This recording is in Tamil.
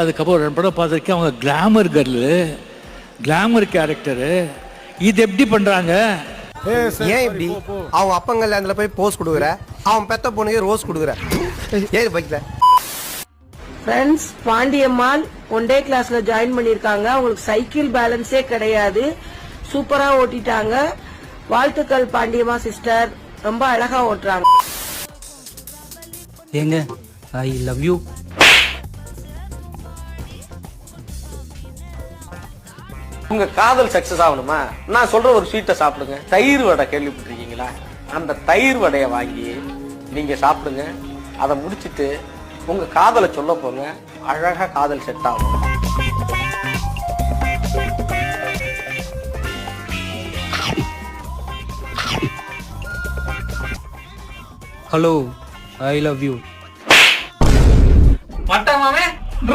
அதுக்கப்புறம் ரெண்டு படம் பார்த்துருக்கேன். அவங்க கிளாமர் கேர்ளு, கிளாமர் கேரக்டரு. இது எப்படி பண்றாங்க? ஏன் இப்படி அவங்க அப்பங்கல்ல அதுல போய் போஸ் கொடுக்குற, அவன் பெத்த பொண்ணுக்கு ரோஸ் கொடுக்குற, ஏது பைக்கல? ஃப்ரெண்ட்ஸ், பாண்டியம்மாள் ஒன் டே கிளாஸ்ல ஜாயின் பண்ணிருக்காங்க. அவங்களுக்கு சைக்கிள் பேலன்ஸே கிடையாது. சூப்பரா ஓட்டிட்டாங்க. வாழ்த்துக்கள் பாண்டியம்மா சிஸ்டர், ரொம்ப அழகா ஓட்டுறாங்க. ஏங்க ஐ லவ் யூ. உங்க காதல் சக்சஸ் ஆகணுமா, நான் சொல்ற ஒரு ஸ்வீட்டை சாப்பிடுங்க. தயிர் வடை கேள்விப்பட்டிருக்கீங்களா? அந்த தயிர் வடையை வாங்கி நீங்க சாப்பிடுங்க. அதை முடிச்சிட்டு உங்க காதலை சொல்ல போங்க. அழகா காதல் செட் ஆகும். Hello I love you. மட்டமாவே